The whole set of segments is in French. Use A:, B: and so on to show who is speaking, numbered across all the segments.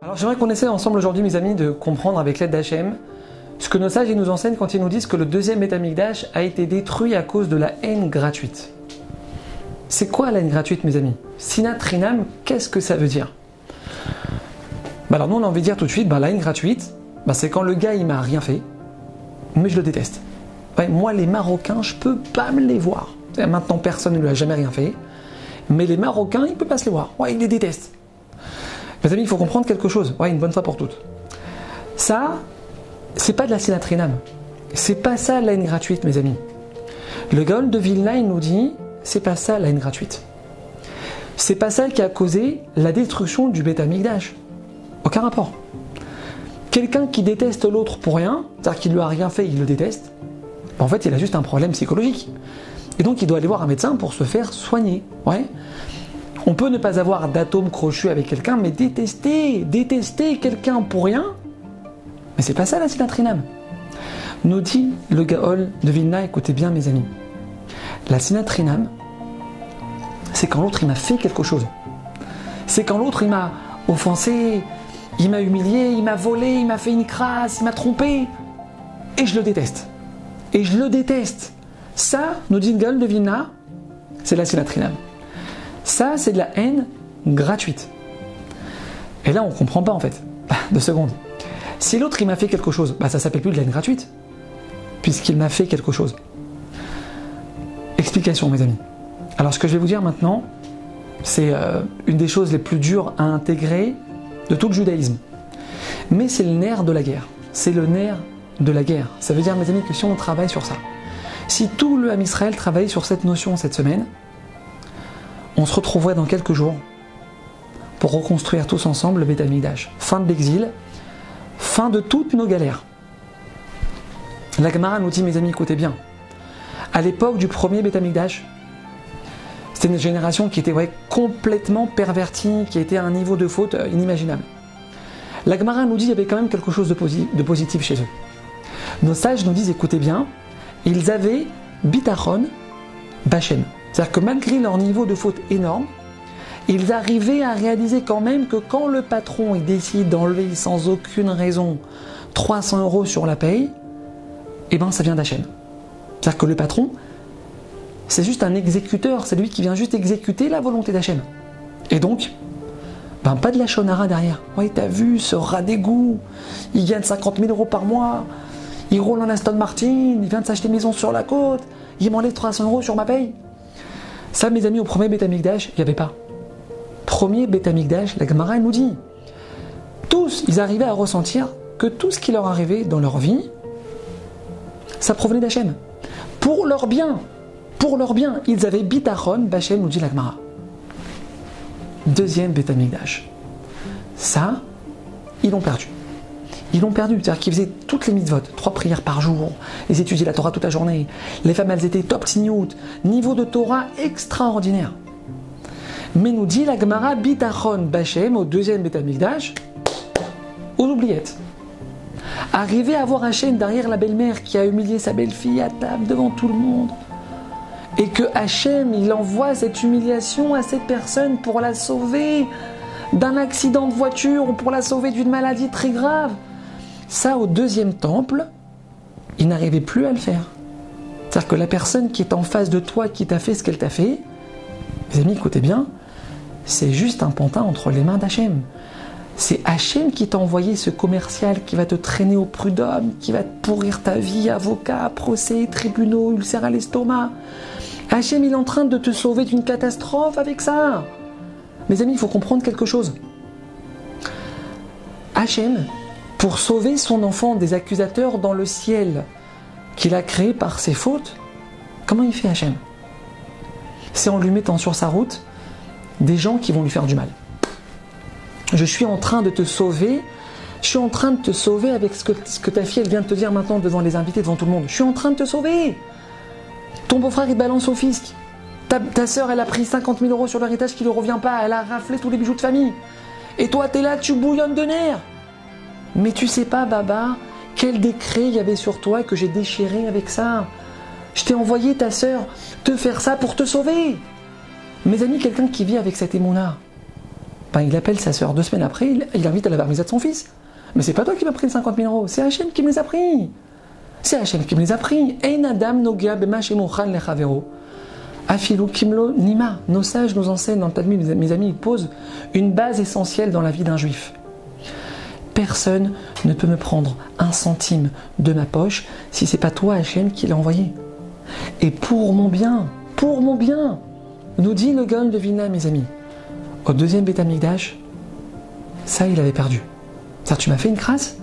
A: Alors j'aimerais qu'on essaie ensemble aujourd'hui, mes amis, de comprendre avec l'aide d'Hachem ce que nos sages nous enseignent quand ils nous disent que le deuxième Beth Amikdash a été détruit à cause de la haine gratuite. C'est quoi la haine gratuite, mes amis? Sinat Rinam, qu'est-ce que ça veut dire? Alors nous on a envie de dire tout de suite, la haine gratuite, c'est quand le gars il m'a rien fait, mais je le déteste. Moi les Marocains, je peux pas me les voir. Maintenant personne ne lui a jamais rien fait, mais les Marocains, il peut pas se les voir. Il les déteste. Mes amis, il faut comprendre quelque chose, une bonne fois pour toutes. Ça, c'est pas de la Sinat Rinam. C'est pas ça la haine gratuite, mes amis. Le Gaon de Vilna, il nous dit, c'est pas ça la haine gratuite. C'est pas ça qui a causé la destruction du Beth Amikdash. Aucun rapport. Quelqu'un qui déteste l'autre pour rien, c'est-à-dire qu'il lui a rien fait, il le déteste, en fait, il a juste un problème psychologique. Et donc, il doit aller voir un médecin pour se faire soigner. On peut ne pas avoir d'atome crochu avec quelqu'un, mais détester quelqu'un pour rien, mais c'est pas ça la Sinat Rinam. Nous dit le Gaon de Vilna, écoutez bien mes amis, la Sinat Rinam, c'est quand l'autre il m'a fait quelque chose. C'est quand l'autre il m'a offensé, il m'a humilié, il m'a volé, il m'a fait une crasse, il m'a trompé, et je le déteste. Et je le déteste. Ça, nous dit le Gaon de Vilna, c'est la Sinat Rinam. Ça, c'est de la haine gratuite. Et là, on ne comprend pas en fait. 2 secondes. Si l'autre il m'a fait quelque chose, ça s'appelle plus de la haine gratuite, puisqu'il m'a fait quelque chose. Explication, mes amis. Alors, ce que je vais vous dire maintenant, c'est une des choses les plus dures à intégrer de tout le judaïsme. Mais c'est le nerf de la guerre. C'est le nerf de la guerre. Ça veut dire, mes amis, que si on travaille sur ça, si tout le Ham Israël travaille sur cette notion cette semaine, on se retrouverait dans quelques jours pour reconstruire tous ensemble le Beth Amikdash. Fin de l'exil, fin de toutes nos galères. La Gemara nous dit, mes amis, écoutez bien, à l'époque du premier Beth Amikdash, c'était une génération qui était complètement pervertie, qui était à un niveau de faute inimaginable. La Gemara nous dit qu'il y avait quand même quelque chose de positif chez eux. Nos sages nous disent, écoutez bien, ils avaient bitachon b'Hashem. C'est-à-dire que malgré leur niveau de faute énorme, ils arrivaient à réaliser quand même que quand le patron il décide d'enlever sans aucune raison 300 € sur la paye, ça vient d'Hachem. C'est-à-dire que le patron, c'est juste un exécuteur, c'est lui qui vient juste exécuter la volonté d'Hachem. Et donc, pas de la shonara derrière. T'as vu ce rat d'égout, il gagne 50 000 € par mois, il roule en Aston Martin, il vient de s'acheter une maison sur la côte, il m'enlève 300 € sur ma paye. Ça, mes amis, au premier Beth Amikdash, il n'y avait pas. Premier Beth Amikdash, la Gemara nous dit, tous, ils arrivaient à ressentir que tout ce qui leur arrivait dans leur vie, ça provenait d'Hachem. Pour leur bien, ils avaient bitachon b'Hashem, nous dit la Gemara. Deuxième Beth Amikdash. Ça, ils l'ont perdu. Ils l'ont perdu, c'est-à-dire qu'ils faisaient toutes les mitzvot, 3 prières par jour, ils étudiaient la Torah toute la journée, les femmes elles étaient top tignout, niveau de Torah extraordinaire. Mais nous dit la Gemara, bitachon b'Hashem, au deuxième Beth Amikdash, aux oubliettes. Arriver à voir Hachem derrière la belle-mère qui a humilié sa belle-fille à table devant tout le monde, et que Hachem il envoie cette humiliation à cette personne pour la sauver d'un accident de voiture ou pour la sauver d'une maladie très grave. Ça, au deuxième temple, il n'arrivait plus à le faire. C'est-à-dire que la personne qui est en face de toi, qui t'a fait ce qu'elle t'a fait, mes amis, écoutez bien, c'est juste un pantin entre les mains d'Hachem. C'est Hachem qui t'a envoyé ce commercial qui va te traîner au prud'homme, qui va te pourrir ta vie, avocat, procès, tribunaux, ulcère à l'estomac. Hachem, il est en train de te sauver d'une catastrophe avec ça. Mes amis, il faut comprendre quelque chose. Hachem, pour sauver son enfant des accusateurs dans le ciel qu'il a créé par ses fautes, comment il fait Hachem? C'est en lui mettant sur sa route des gens qui vont lui faire du mal. Je suis en train de te sauver, avec ce que ta fille elle vient de te dire maintenant devant les invités, devant tout le monde. Je suis en train de te sauver. Ton beau-frère il balance au fisc. Ta sœur elle a pris 50 000 € sur l'héritage qui ne lui revient pas, elle a raflé tous les bijoux de famille. Et toi t'es là, tu bouillonnes de nerfs. Mais tu sais pas, Baba, quel décret il y avait sur toi que j'ai déchiré avec ça. Je t'ai envoyé ta sœur te faire ça pour te sauver. Mes amis, quelqu'un qui vit avec cette émouna, Ben, il appelle sa sœur 2 semaines après, il invite à la bar mitzvah de son fils. Mais c'est pas toi qui m'as pris les 50 000 €, c'est Hachem qui me les a pris. C'est Hachem qui me les a pris. Ein adam nogia bema shemochan lechavero. Afilou kimlo nima. Nos sages nous enseignent dans le Talmud, mes amis, ils posent une base essentielle dans la vie d'un juif. Personne ne peut me prendre 1 centime de ma poche si c'est pas toi, Hachem, qui l'as envoyé. Et pour mon bien, nous dit le Gaon de Vilna, mes amis, au 2e Beth Amikdash, ça il avait perdu. Ça, tu m'as fait une crasse,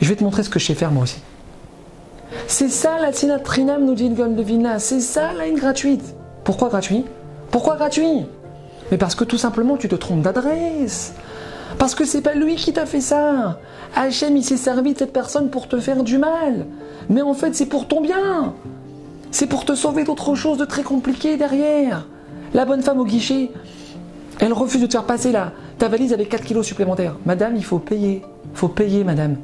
A: et je vais te montrer ce que je sais faire moi aussi. C'est ça la Tzinat Trinam, nous dit le Gaon de Vilna, c'est ça la haine gratuite. Pourquoi gratuit? Pourquoi gratuit? Mais parce que tout simplement tu te trompes d'adresse. Parce que c'est pas lui qui t'a fait ça. Hachem, il s'est servi de cette personne pour te faire du mal. Mais en fait, c'est pour ton bien. C'est pour te sauver d'autre chose de très compliqué derrière. La bonne femme au guichet, elle refuse de te faire passer ta valise avec 4 kilos supplémentaires. Madame, il faut payer. Faut payer, madame.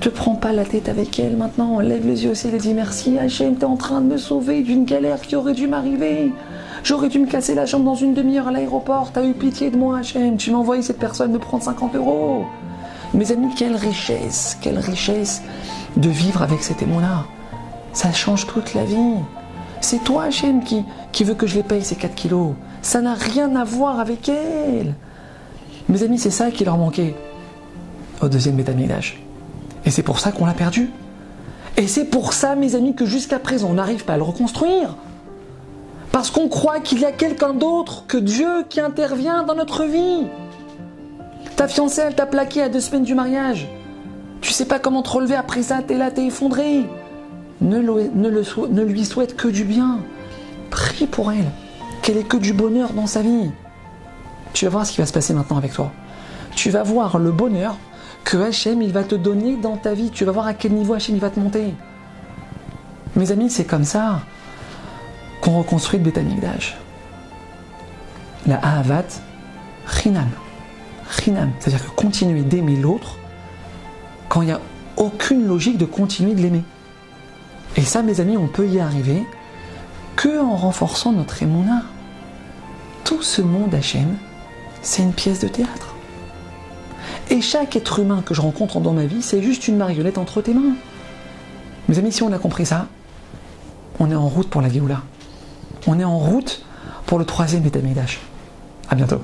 A: Te prends pas la tête avec elle maintenant. Lève les yeux au ciel et dis merci. Hachem, t'es en train de me sauver d'une galère qui aurait dû m'arriver. J'aurais dû me casser la jambe dans une demi-heure à l'aéroport. T'as eu pitié de moi, Hachem. Tu m'as envoyé cette personne me prendre 50 €. Mes amis, quelle richesse de vivre avec cet émon-là. Ça change toute la vie. C'est toi, Hachem, qui veut que je les paye ces 4 kilos. Ça n'a rien à voir avec elle. Mes amis, c'est ça qui leur manquait au 2e Beth Amikdash. Et c'est pour ça qu'on l'a perdu. Et c'est pour ça, mes amis, que jusqu'à présent, on n'arrive pas à le reconstruire. Parce qu'on croit qu'il y a quelqu'un d'autre que Dieu qui intervient dans notre vie. Ta fiancée, elle t'a plaqué à 2 semaines du mariage. Tu sais pas comment te relever après ça, t'es là, t'es effondré. Ne lui souhaite que du bien. Prie pour elle. Qu'elle ait que du bonheur dans sa vie. Tu vas voir ce qui va se passer maintenant avec toi. Tu vas voir le bonheur que Hachem, il va te donner dans ta vie. Tu vas voir à quel niveau Hachem, il va te monter. Mes amis, c'est comme ça qu'on reconstruit le Beth Amikdash. La Ahavat Chinam. Chinam. C'est-à-dire que continuer d'aimer l'autre quand il n'y a aucune logique de continuer de l'aimer. Et ça, mes amis, on peut y arriver que en renforçant notre émouna. Tout ce monde Hachem, c'est une pièce de théâtre. Et chaque être humain que je rencontre dans ma vie, c'est juste une marionnette entre tes mains. Mes amis, si on a compris ça, on est en route pour la Géoula. On est en route pour le 3e Beth Amikdash. À bientôt.